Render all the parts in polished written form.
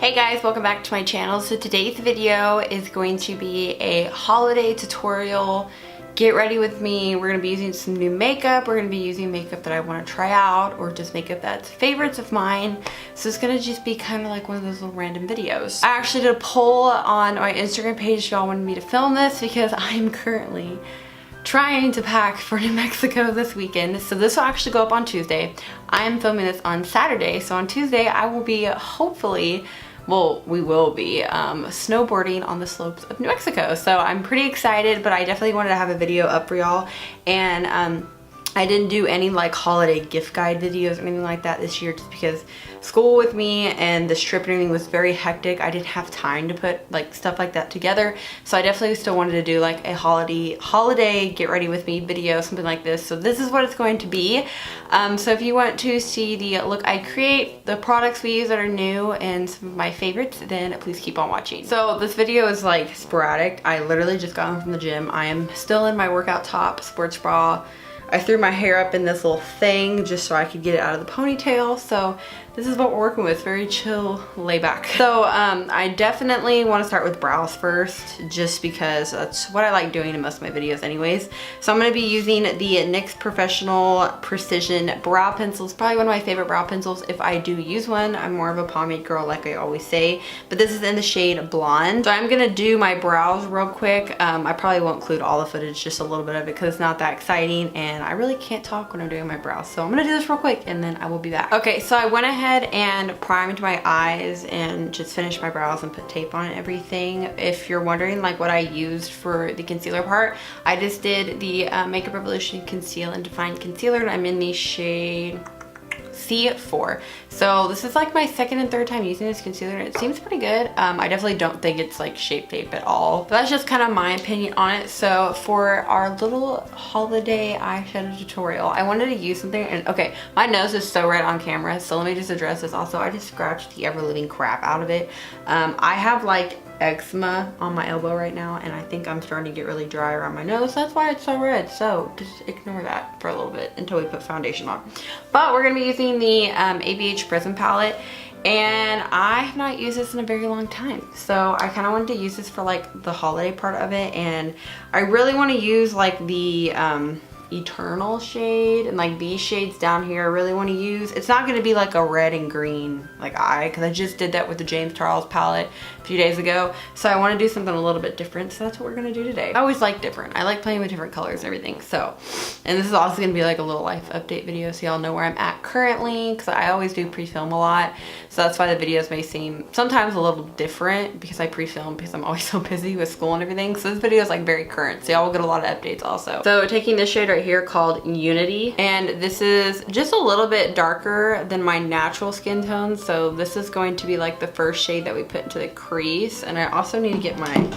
Hey guys, welcome back to my channel. So today's video is going to be a holiday tutorial. Get ready with me. We're going to be using some new makeup. We're going to be using makeup that I want to try out or just makeup that's favorites of mine. So it's going to just be kind of like one of those little random videos. I actually did a poll on my Instagram page if y'all wanted me to film this because I'm currently trying to pack for New Mexico this weekend. So this will actually go up on Tuesday. I am filming this on Saturday. So on Tuesday I will be hopefully, well, we will be snowboarding on the slopes of New Mexico. So I'm pretty excited, but I definitely wanted to have a video up for y'all. And I didn't do any like holiday gift guide videos or anything like that this year just because school with me and this trip and everything was very hectic. I didn't have time to put like stuff like that together. So I definitely still wanted to do like a holiday get ready with me video, something like this. So this is what it's going to be. So if you want to see the look I create, the products we use that are new and some of my favorites, then please keep on watching. So this video is like sporadic. I literally just got home from the gym. I am still in my workout top, sports bra. I threw my hair up in this little thing just so I could get it out of the ponytail. So this is what we're working with, very chill, lay back. So I definitely want to start with brows first just because that's what I like doing in most of my videos anyways. So I'm going to be using the NYX Professional Precision Brow Pencil. It's probably one of my favorite brow pencils if I do use one. I'm more of a pomade girl like I always say, but this is in the shade Blonde. So I'm going to do my brows real quick. I probably won't include all the footage, just a little bit of it because it's not that exciting and I really can't talk when I'm doing my brows. So I'm going to do this real quick and then I will be back. Okay, so I went ahead and primed my eyes and just finished my brows and put tape on and everything. If you're wondering like what I used for the concealer part, I just did the Makeup Revolution Conceal and Define Concealer and I'm in the shade C4. So this is like my second and third time using this concealer and it seems pretty good. I definitely don't think it's like Shape Tape at all. But that's just kind of my opinion on it. So for our little holiday eyeshadow tutorial, I wanted to use something and okay, my nose is so red on camera. So let me just address this. Also, I just scratched the ever living crap out of it. I have like eczema on my elbow right now and I think I'm starting to get really dry around my nose. That's why it's so red. So just ignore that for a little bit until we put foundation on. But we're going to be using the ABH Prism palette and I have not used this in a very long time. So I kind of wanted to use this for like the holiday part of it and I really want to use like the Eternal shade and like these shades down here I really want to use. It's not going to be like a red and green like eye because I just did that with the James Charles palette a few days ago. So I want to do something a little bit different. So that's what we're going to do today. I always like different. I like playing with different colors and everything. So, and this is also going to be like a little life update video so y'all know where I'm at currently because I always do pre-film a lot. So that's why the videos may seem sometimes a little different because I pre-film because I'm always so busy with school and everything. So this video is like very current. So y'all will get a lot of updates also. So taking this shade right here called Unity and this is just a little bit darker than my natural skin tone. So this is going to be like the first shade that we put into the crease and I also need to get my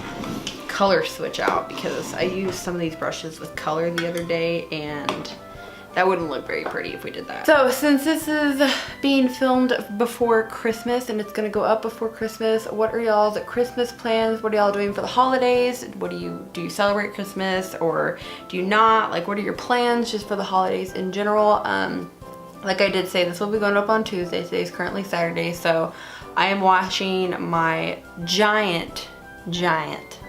color switch out because I used some of these brushes with color the other day and that wouldn't look very pretty if we did that. So since this is being filmed before Christmas and it's gonna go up before Christmas, what are y'all's Christmas plans? What are y'all doing for the holidays? Do you celebrate Christmas or do you not? Like what are your plans just for the holidays in general? Like I did say, this will be going up on Tuesday. Today's currently Saturday. So I am washing my giant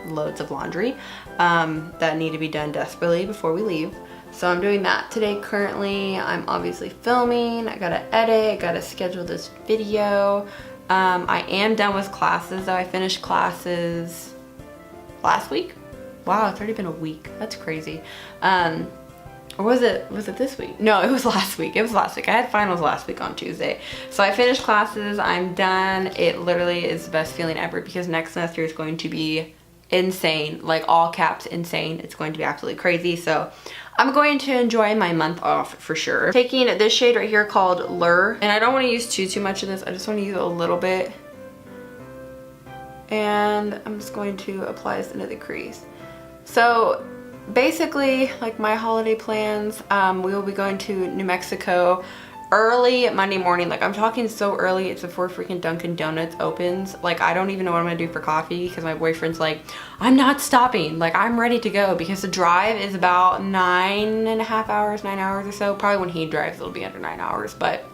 loads of laundry that need to be done desperately before we leave. So I'm doing that today currently. I'm obviously filming. I gotta edit, gotta schedule this video. I am done with classes though. I finished classes last week. Wow, it's already been a week. That's crazy. Or was it this week? No, it was last week. It was last week. I had finals last week on Tuesday. So I finished classes. I'm done. It literally is the best feeling ever because next semester is going to be insane, like all caps insane. It's going to be absolutely crazy. So I'm going to enjoy my month off for sure. Taking this shade right here called Lure and I don't want to use too much of this. I just want to use a little bit and I'm just going to apply this into the crease. So basically like my holiday plans, we will be going to New Mexico early Monday morning. Like I'm talking so early, it's before freaking Dunkin' Donuts opens. Like I don't even know what I'm gonna do for coffee because my boyfriend's like, I'm not stopping. Like I'm ready to go because the drive is about 9.5 hours, 9 hours or so. Probably when he drives it'll be under 9 hours, but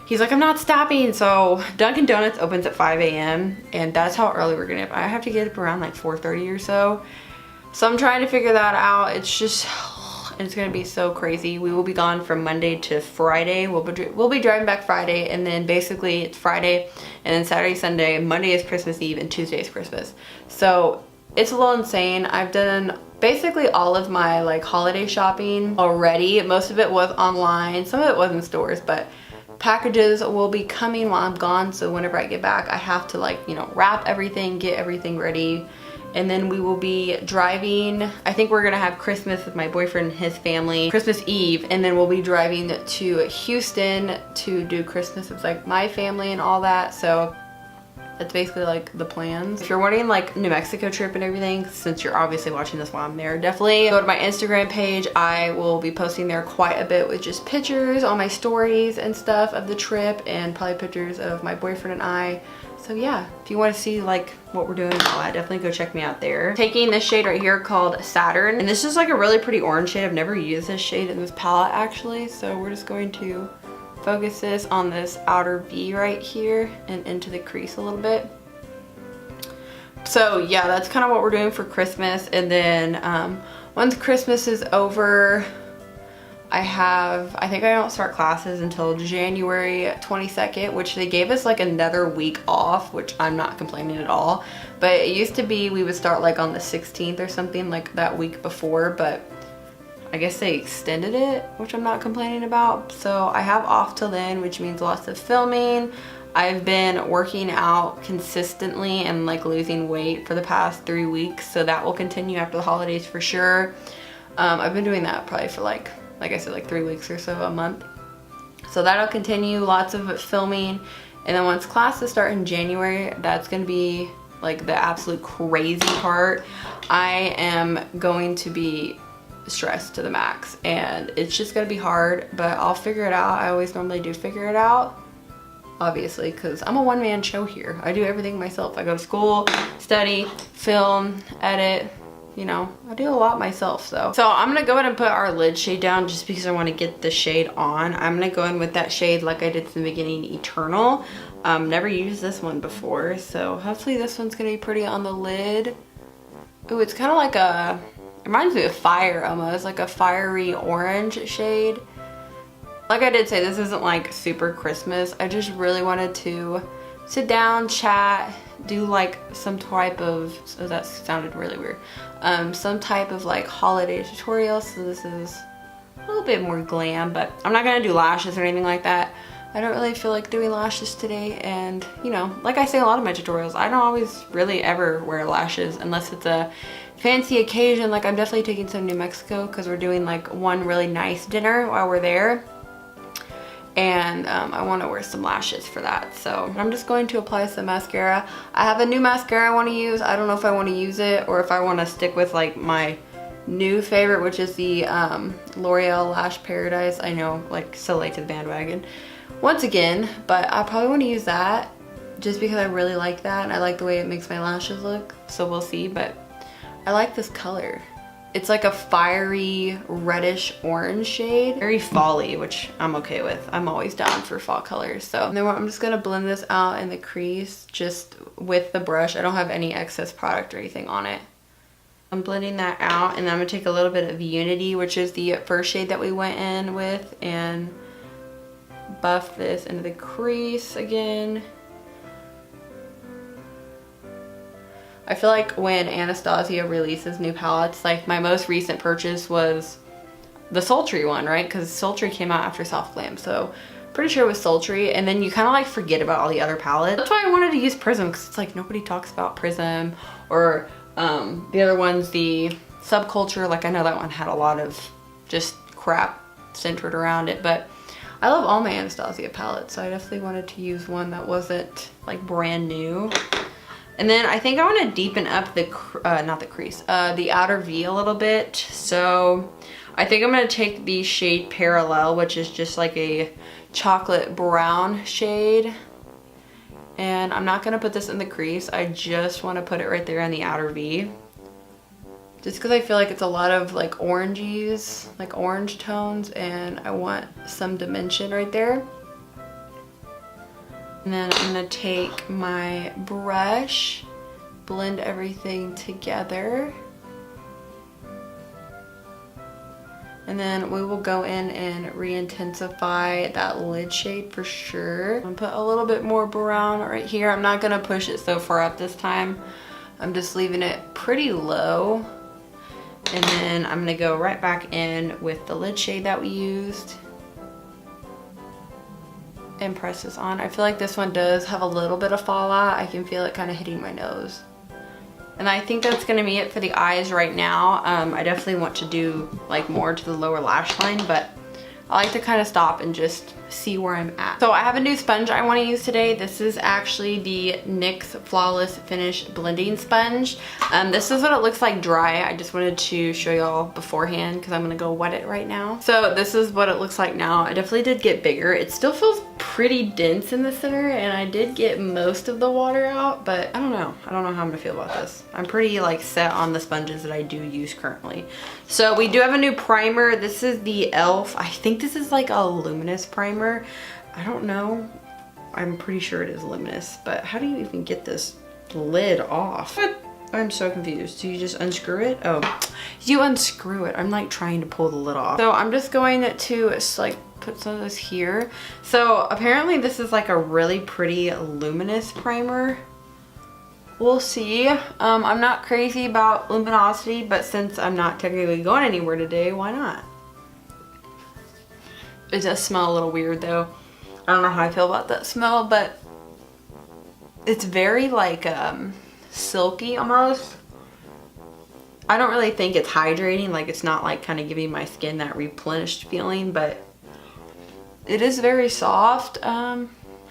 he's like, I'm not stopping. So Dunkin' Donuts opens at 5 a.m. and that's how early we're getting up. I have to get up around like 4:30 or so. So I'm trying to figure that out. It's just, it's gonna be so crazy. We will be gone from Monday to Friday. We'll be driving back Friday, and then basically it's Friday, and then Saturday, Sunday, Monday is Christmas Eve, and Tuesday is Christmas. So it's a little insane. I've done basically all of my like holiday shopping already. Most of it was online, some of it was in stores, but packages will be coming while I'm gone. So whenever I get back, I have to like, you know, wrap everything, get everything ready. And then we will be driving. I think we're gonna have Christmas with my boyfriend and his family, Christmas Eve, and then we'll be driving to Houston to do Christmas with like my family and all that. So that's basically like the plans. If you're wanting like New Mexico trip and everything, since you're obviously watching this while I'm there, definitely go to my Instagram page. I will be posting there quite a bit with just pictures on my stories and stuff of the trip, and probably pictures of my boyfriend and I. So yeah, if you want to see like what we're doing and all that, definitely go check me out there. Taking this shade right here called Saturn, and this is like a really pretty orange shade. I've never used this shade in this palette actually, so we're just going to focus this on this outer V right here and into the crease a little bit. So yeah, that's kind of what we're doing for Christmas. And then once Christmas is over, I think I don't start classes until January 22nd, which they gave us like another week off, which I'm not complaining at all. But it used to be we would start like on the 16th or something, like that week before, but I guess they extended it, which I'm not complaining about. So I have off till then, which means lots of filming. I've been working out consistently and like losing weight for the past 3 weeks, so that will continue after the holidays for sure. I've been doing that probably for like I said, like 3 weeks or so, a month. So that'll continue, lots of filming. And then once classes start in January, that's gonna be like the absolute crazy part. I am going to be stressed to the max, and it's just gonna be hard, but I'll figure it out. I always normally do figure it out, obviously, because I'm a one-man show here. I do everything myself. I go to school, study, film, edit, you know, I do a lot myself. So I'm gonna go ahead and put our lid shade down just because I want to get the shade on. I'm gonna go in with that shade like I did in the beginning, Eternal. Never used this one before, so hopefully this one's gonna be pretty on the lid. Ooh, it's kind of like a, it reminds me of fire almost, like a fiery orange shade. Like I did say, this isn't like super Christmas. I just really wanted to sit down, chat, do like some type of, oh, that sounded really weird. Some type of like holiday tutorial. So this is a little bit more glam, but I'm not gonna do lashes or anything like that. I don't really feel like doing lashes today, and you know, like I say in a lot of my tutorials, I don't always really ever wear lashes unless it's a fancy occasion. Like I'm definitely taking some New Mexico because we're doing like one really nice dinner while we're there, and I want to wear some lashes for that. So I'm just going to apply some mascara. I have a new mascara I want to use. I don't know if I want to use it or if I want to stick with like my new favorite, which is the L'Oreal Lash Paradise. I know, like, so late to the bandwagon once again, but I probably want to use that just because I really like that, and I like the way it makes my lashes look. So we'll see, but I like this color. It's like a fiery reddish orange shade, very fall-y, which I'm okay with. I'm always down for fall colors. So and then I'm just gonna blend this out in the crease just with the brush. I don't have any excess product or anything on it. I'm blending that out, and then I'm gonna take a little bit of Unity, which is the first shade that we went in with, and buff this into the crease again. I feel like when Anastasia releases new palettes, like my most recent purchase was the Sultry one, right? Because Sultry came out after Soft Glam, so pretty sure it was Sultry, and then you kind of like forget about all the other palettes. That's why I wanted to use Prism, because it's like nobody talks about Prism, or the other ones, the Subculture. Like I know that one had a lot of just crap centered around it, but I love all my Anastasia palettes, so I definitely wanted to use one that wasn't like brand new. And then I think I want to deepen up the, not the crease, the outer V a little bit. So I think I'm going to take the shade Parallel, which is just like a chocolate brown shade. And I'm not going to put this in the crease. I just want to put it right there on the outer V. Just because I feel like it's a lot of like oranges, like orange tones, and I want some dimension right there. And then I'm gonna take my brush, blend everything together. And then we will go in and re-intensify that lid shade for sure. I'm gonna put a little bit more brown right here. I'm not gonna push it so far up this time. I'm just leaving it pretty low. And then I'm gonna go right back in with the lid shade that we used and press this on. I feel like this one does have a little bit of fallout. I can feel it kind of hitting my nose. And I think that's gonna be it for the eyes right now. I definitely want to do like more to the lower lash line, but I like to kind of stop and just see where I'm at. So I have a new sponge I want to use today. This is actually the NYX Flawless Finish Blending Sponge. This is what it looks like dry. I just wanted to show y'all beforehand because I'm gonna go wet it right now. So this is what it looks like now. I definitely did get bigger. It still feels pretty dense in the center, and I did get most of the water out, but I don't know. I don't know how I'm gonna feel about this. I'm pretty like set on the sponges that I do use currently. So we do have a new primer. This is the e.l.f. I think this is like a luminous primer. I don't know. I'm pretty sure it is luminous, but how do you even get this lid off? What? I'm so confused. Do you just unscrew it? Oh, you unscrew it. I'm like trying to pull the lid off. So I'm just going to like put some of this here. So apparently this is like a really pretty luminous primer. We'll see. I'm not crazy about luminosity, but since I'm not technically going anywhere today, why not? It does smell a little weird though. I don't know how I feel about that smell, but it's very like silky almost. I don't really think it's hydrating, like it's not like kind of giving my skin that replenished feeling, but it is very soft.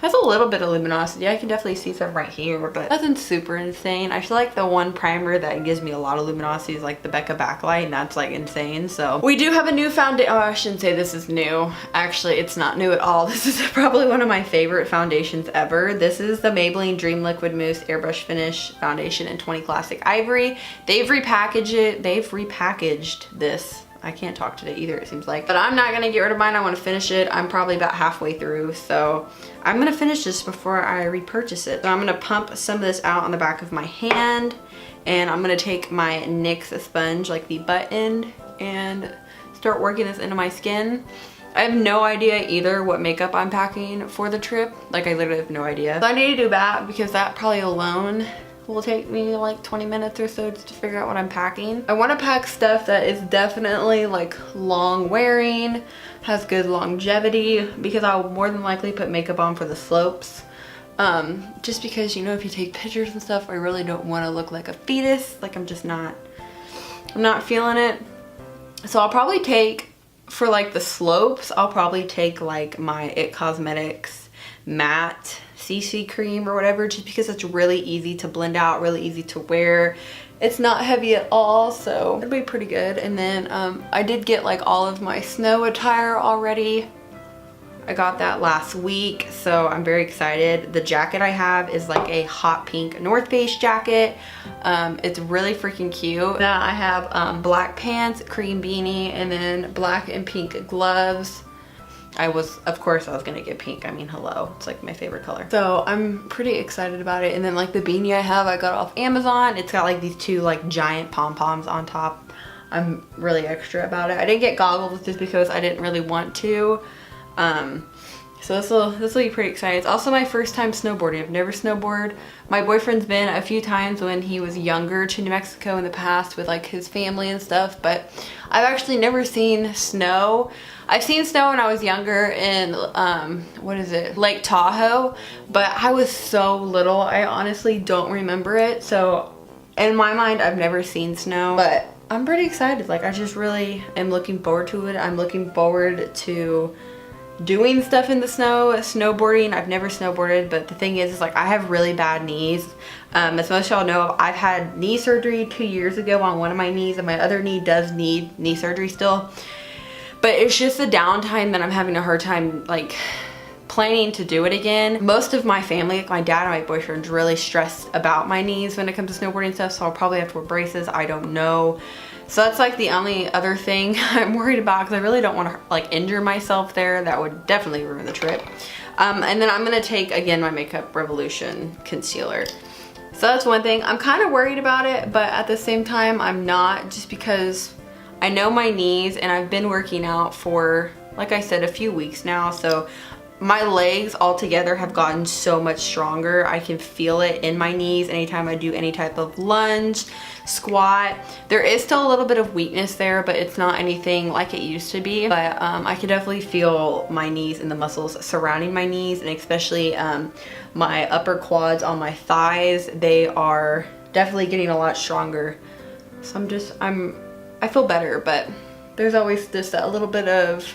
Has a little bit of luminosity. I can definitely see some right here, but nothing super insane. I feel like the one primer that gives me a lot of luminosity is like the Becca Backlight, and that's like insane. So we do have a new foundation. Oh, I shouldn't say this is new. Actually, it's not new at all. This is probably one of my favorite foundations ever. This is the Maybelline Dream Liquid Mousse Airbrush Finish Foundation in 20 Classic Ivory. They've repackaged it. They've repackaged this. I can't talk today either, it seems like. But I'm not gonna get rid of mine. I wanna finish it. I'm probably about halfway through, so I'm gonna finish this before I repurchase it. So I'm gonna pump some of this out on the back of my hand, and I'm gonna take my NYX sponge, like the butt end, and start working this into my skin. I have no idea either what makeup I'm packing for the trip. Like, I literally have no idea. So I need to do that because that probably alone will take me like 20 minutes or so just to figure out what I'm packing. I want to pack stuff that is definitely like long wearing, has good longevity, because I'll more than likely put makeup on for the slopes. Just because, you know, if you take pictures and stuff, I really don't want to look like a fetus. Like, I'm not feeling it. So I'll probably take, for like the slopes, I'll probably take like my IT Cosmetics matte CC cream or whatever, just because it's really easy to blend out, really easy to wear. It's not heavy at all, so it'll be pretty good. And then I did get like all of my snow attire already. I got that last week, so I'm very excited. The jacket I have is like a hot pink North Face jacket. It's really freaking cute. Now I have black pants, cream beanie, and then black and pink gloves. Of course I was gonna get pink. I mean, hello, it's like my favorite color. So I'm pretty excited about it. And then like the beanie I have, I got off Amazon. It's got like these two like giant pom-poms on top. I'm really extra about it. I didn't get goggles just because I didn't really want to. So this will be pretty exciting. It's also my first time snowboarding. I've never snowboarded. My boyfriend's been a few times when he was younger to New Mexico in the past with like his family and stuff, but I've actually never seen snow. I've seen snow when I was younger in, what is it, Lake Tahoe, but I was so little, I honestly don't remember it. So in my mind, I've never seen snow, but I'm pretty excited. Like, I just really am looking forward to it. I'm looking forward to doing stuff in the snow, snowboarding. I've never snowboarded, but the thing is like I have really bad knees. As most of y'all know, I've had knee surgery 2 years ago on one of my knees, and my other knee does need knee surgery still. But it's just the downtime that I'm having a hard time like planning to do it again. Most of my family, like my dad and my boyfriend's really stressed about my knees when it comes to snowboarding stuff, so I'll probably have to wear braces. I don't know. So that's like the only other thing I'm worried about, because I really don't want to like injure myself there. That would definitely ruin the trip. And then I'm gonna take again my Makeup Revolution concealer. So that's one thing. I'm kind of worried about it, but at the same time I'm not, just because I know my knees and I've been working out for, like I said, a few weeks now. So my legs altogether have gotten so much stronger. I can feel it in my knees anytime I do any type of lunge, squat. There is still a little bit of weakness there, but it's not anything like it used to be. But I can definitely feel my knees and the muscles surrounding my knees, and especially my upper quads on my thighs. They are definitely getting a lot stronger. So I feel better, but there's always just a little bit of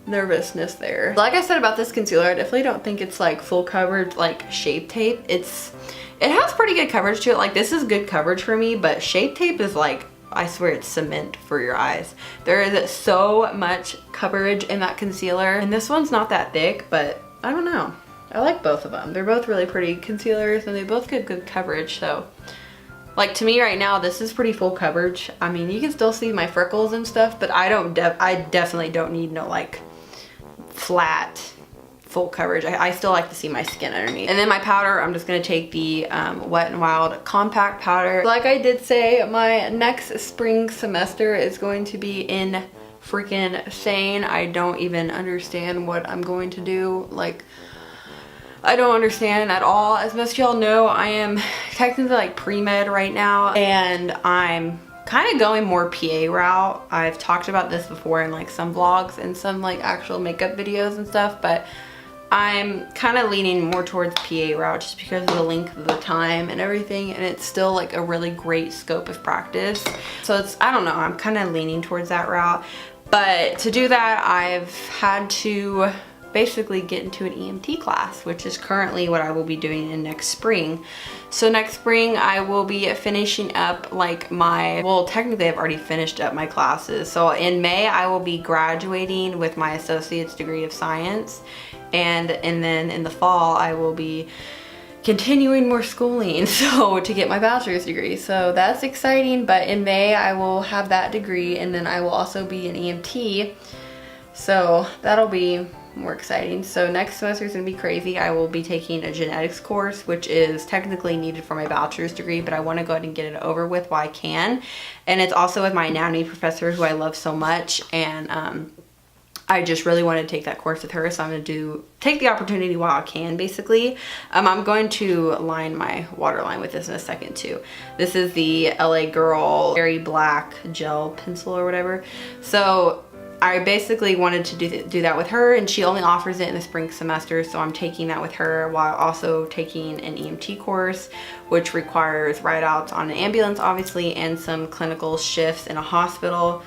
nervousness there. Like I said about this concealer, I definitely don't think it's like full coverage like Shape Tape. It has pretty good coverage to it. Like this is good coverage for me, but Shape Tape is like, I swear it's cement for your eyes. There is so much coverage in that concealer, and this one's not that thick, but I don't know. I like both of them. They're both really pretty concealers and they both get good coverage. So like to me right now, this is pretty full coverage. I mean, you can still see my freckles and stuff, but I definitely don't need no like flat full coverage. I still like to see my skin underneath. And then my powder, I'm just gonna take the Wet n Wild compact powder. Like I did say, my next spring semester is going to be in freaking insane. I don't even understand what I'm going to do. Like, I don't understand at all. As most of y'all know, I am technically like pre-med right now, and I'm kind of going more PA route. I've talked about this before in like some vlogs and some like actual makeup videos and stuff, but I'm kind of leaning more towards PA route just because of the length of the time and everything, and it's still like a really great scope of practice. So it's, I don't know, I'm kind of leaning towards that route. But to do that, I've had to basically get into an EMT class, which is currently what I will be doing in next spring. So next spring I will be finishing up like well, technically I've already finished up my classes. So in May I will be graduating with my associate's degree of science, and then in the fall I will be continuing more schooling, so to get my bachelor's degree. So that's exciting. But in May I will have that degree, and then I will also be an EMT, so that'll be more exciting. So next semester is gonna be crazy. I will be taking a genetics course, which is technically needed for my bachelor's degree, but I want to go ahead and get it over with while I can. And it's also with my anatomy professor, who I love so much, and I just really want to take that course with her, so I'm going to take the opportunity while I can, basically. I'm going to line my waterline with this in a second too. This is the LA Girl Berry Black Gel Pencil or whatever. So I basically wanted to do that with her, and she only offers it in the spring semester, so I'm taking that with her while also taking an EMT course, which requires ride-outs on an ambulance, obviously, and some clinical shifts in a hospital,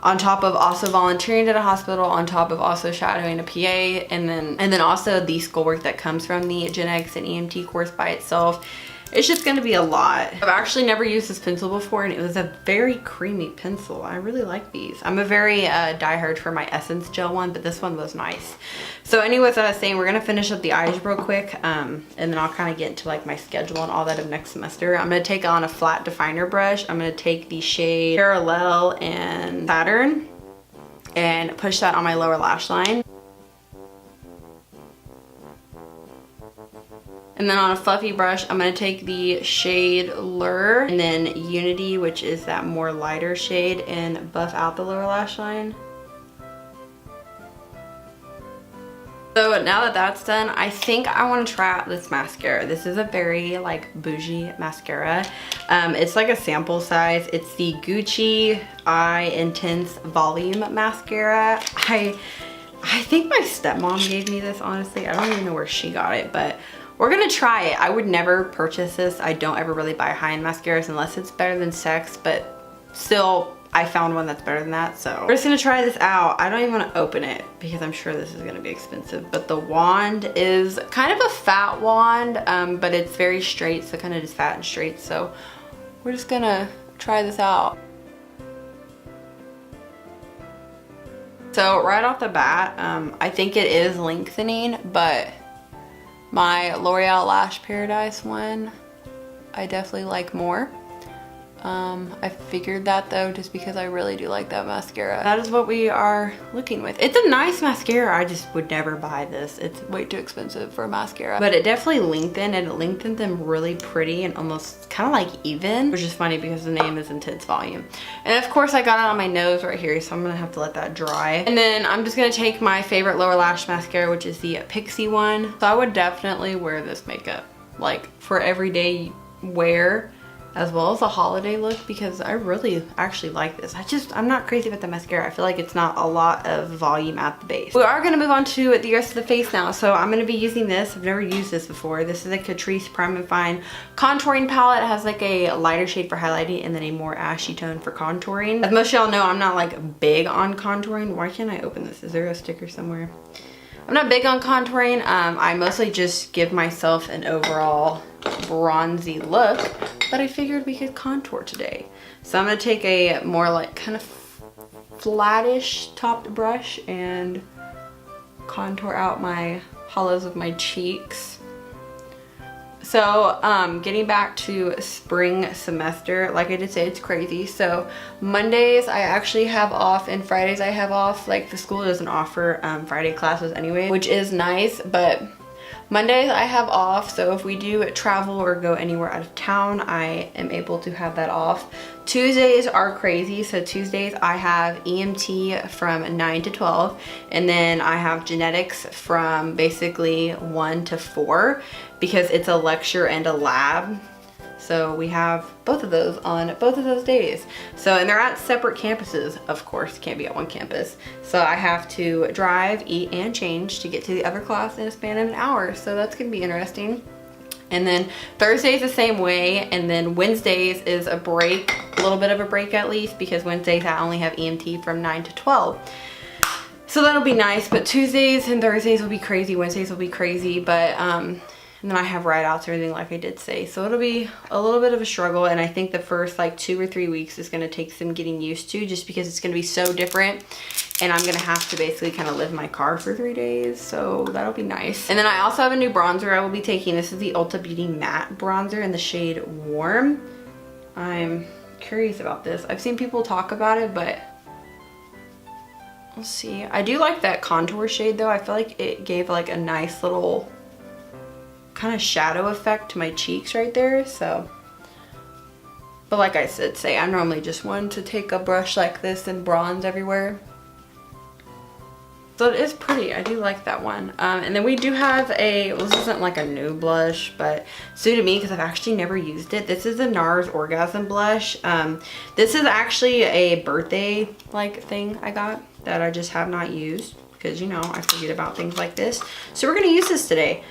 on top of also volunteering at a hospital, on top of also shadowing a PA, and then also the schoolwork that comes from the genetics and EMT course by itself. It's just gonna be a lot. I've actually never used this pencil before, and it was a very creamy pencil. I really like these. I'm a very diehard for my Essence gel one, but this one was nice. So anyways, I was saying, we're gonna finish up the eyes real quick, and then I'll kind of get into like my schedule and all that of next semester. I'm gonna take on a flat definer brush. I'm gonna take the shade Parallel and Saturn and push that on my lower lash line. And then on a fluffy brush, I'm going to take the shade Lure and then Unity, which is that more lighter shade, and buff out the lower lash line. So now that that's done, I think I want to try out this mascara. This is a very like bougie mascara. It's like a sample size. It's the Gucci Eye Intense Volume Mascara. I think my stepmom gave me this, honestly. I don't even know where she got it, but we're gonna try it. I would never purchase this. I don't ever really buy high-end mascaras unless it's better than Sex, but still, I found one that's better than that, so we're just gonna try this out. I don't even want to open it because I'm sure this is gonna be expensive, but the wand is kind of a fat wand, but it's very straight, so kind of just fat and straight, so we're just gonna try this out. So right off the bat, I think it is lengthening, but my L'Oreal Lash Paradise one, I definitely like more. I figured that though, just because I really do like that mascara. That is what we are looking with. It's a nice mascara. I just would never buy this. It's way too expensive for a mascara. But it definitely lengthened, and it lengthened them really pretty and almost kind of like even, which is funny because the name is Intense Volume. And of course I got it on my nose right here, so I'm gonna have to let that dry. And then I'm just gonna take my favorite lower lash mascara, which is the Pixie one. So I would definitely wear this makeup like for everyday wear, as well as a holiday look, because I really actually like this. I'm not crazy about the mascara. I feel like it's not a lot of volume at the base. We are gonna move on to the rest of the face now. So I'm gonna be using this. I've never used this before. This is a Catrice Prime and Fine contouring palette. It has like a lighter shade for highlighting and then a more ashy tone for contouring. As most of y'all know, I'm not like big on contouring. Why can't I open this? Is there a sticker somewhere? I'm not big on contouring. I mostly just give myself an overall bronzy look, but I figured we could contour today. So I'm gonna take a more like kind of flattish topped brush and contour out my hollows of my cheeks. So getting back to spring semester, like I did say, it's crazy. So Mondays I actually have off and Fridays I have off. Like the school doesn't offer Friday classes anyway, which is nice, but Mondays I have off, so if we do travel or go anywhere out of town, I am able to have that off. Tuesdays are crazy, so Tuesdays I have EMT from 9 to 12, and then I have genetics from basically 1 to 4, because it's a lecture and a lab. So we have both of those on both of those days. So, and they're at separate campuses, of course, can't be at one campus. So I have to drive, eat, and change to get to the other class in a span of an hour. So that's gonna be interesting. And then Thursday's the same way, and then Wednesdays is a break, a little bit of a break at least, because Wednesdays I only have EMT from 9 to 12. So that'll be nice, but Tuesdays and Thursdays will be crazy, Wednesdays will be crazy, but and then I have write-outs or anything like I did say. So it'll be a little bit of a struggle, and I think the first like 2 or 3 weeks is gonna take some getting used to, just because it's gonna be so different. And I'm gonna have to basically kind of live in my car for 3 days, so that'll be nice. And then I also have a new bronzer I will be taking. This is the Ulta Beauty Matte Bronzer in the shade Warm. I'm curious about this. I've seen people talk about it, but we'll see. I do like that contour shade though. I feel like it gave like a nice little kind of shadow effect to my cheeks right there, so. But like I said, I'm normally just one to take a brush like this and bronze everywhere. So it is pretty. I do like that one. And then we do have well, this isn't like a new blush, but suited me because I've actually never used it. This is a NARS Orgasm Blush. This is actually a birthday like thing I got that I just have not used because, you know, I forget about things like this. So we're gonna use this today.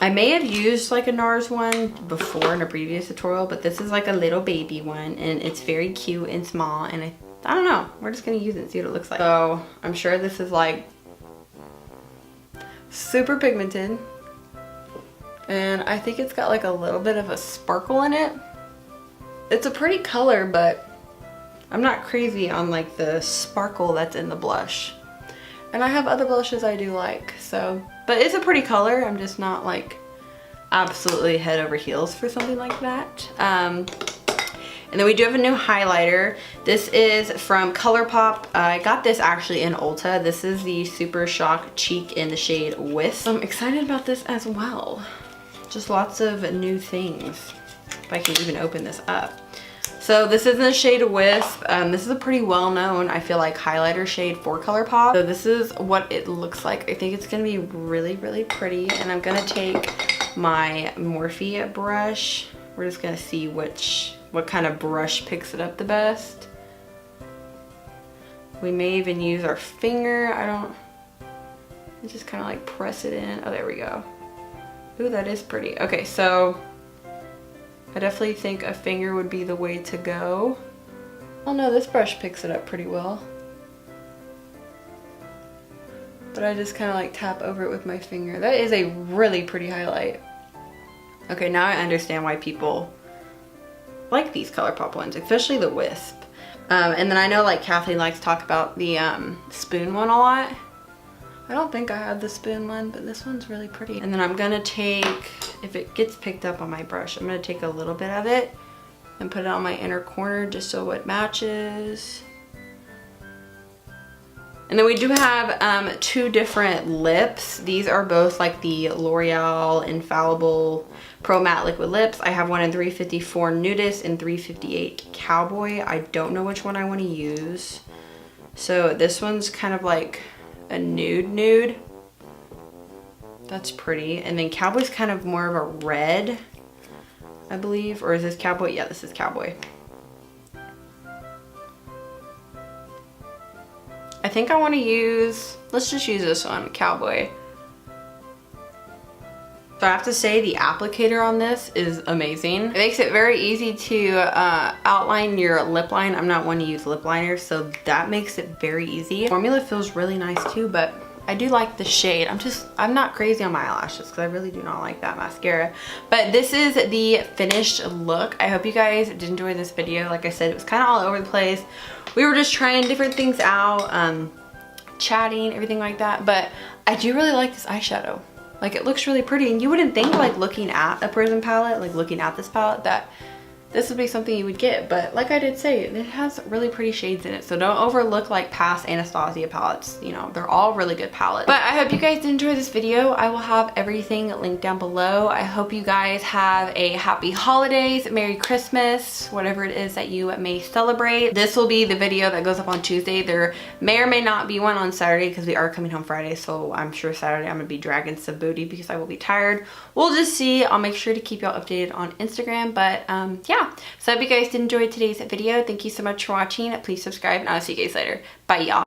I may have used like a NARS one before in a previous tutorial, but this is like a little baby one, and it's very cute and small, and I don't know, we're just gonna use it and see what it looks like. So I'm sure this is like super pigmented, and I think it's got like a little bit of a sparkle in it. It's a pretty color, but I'm not crazy on like the sparkle that's in the blush. And I have other blushes I do like, so. But it's a pretty color. I'm just not like absolutely head over heels for something like that. And then we do have a new highlighter. This is from ColourPop. I got this actually in Ulta. This is the Super Shock Cheek in the shade Wisp. I'm excited about this as well. Just lots of new things. If I can even open this up. So this is in the shade Wisp. This is a pretty well-known, I feel like, highlighter shade for ColourPop. So this is what it looks like. I think it's gonna be really, really pretty. And I'm gonna take my Morphe brush. We're just gonna see what kind of brush picks it up the best. We may even use our finger. Just kind of like press it in. Oh, there we go. Ooh, that is pretty. Okay, so I definitely think a finger would be the way to go. Oh no, this brush picks it up pretty well. But I just kind of like tap over it with my finger. That is a really pretty highlight. Okay, now I understand why people like these ColourPop ones, especially the Wisp. And then I know like Kathleen likes to talk about the spoon one a lot. I don't think I have the spoon one, but this one's really pretty. And then I'm gonna take, if it gets picked up on my brush, I'm gonna take a little bit of it and put it on my inner corner just so it matches. And then we do have 2 different lips. These are both like the L'Oreal Infallible Pro Matte Liquid Lips. I have one in 354 Nudist and 358 Cowboy. I don't know which one I want to use. So this one's kind of like a nude. That's pretty. And then Cowboy's kind of more of a red, I believe. Or is this Cowboy? Yeah, this is Cowboy. I think I want to use, let's just use this one, Cowboy. So I have to say the applicator on this is amazing. It makes it very easy to outline your lip line. I'm not one to use lip liners, so that makes it very easy. Formula feels really nice too, but I do like the shade. I'm not crazy on my eyelashes because I really do not like that mascara. But this is the finished look. I hope you guys did enjoy this video. Like I said, it was kind of all over the place. We were just trying different things out, chatting, everything like that. But I do really like this eyeshadow. Like, it looks really pretty, and you wouldn't think, like, looking at a Prism palette, like looking at this palette, that this would be something you would get. But like I did say, it has really pretty shades in it, so don't overlook like past Anastasia palettes. You know, they're all really good palettes. But I hope you guys did enjoy this video. I will have everything linked down below. I hope you guys have a happy holidays, Merry Christmas, whatever it is that you may celebrate. This will be the video that goes up on Tuesday. There may or may not be one on Saturday because we are coming home Friday, so I'm sure Saturday I'm gonna be dragging some booty because I will be tired. We'll just see. I'll make sure to keep y'all updated on Instagram. But yeah, so I hope you guys did enjoy today's video. Thank you so much for watching. Please subscribe, and I'll see you guys later. Bye, y'all.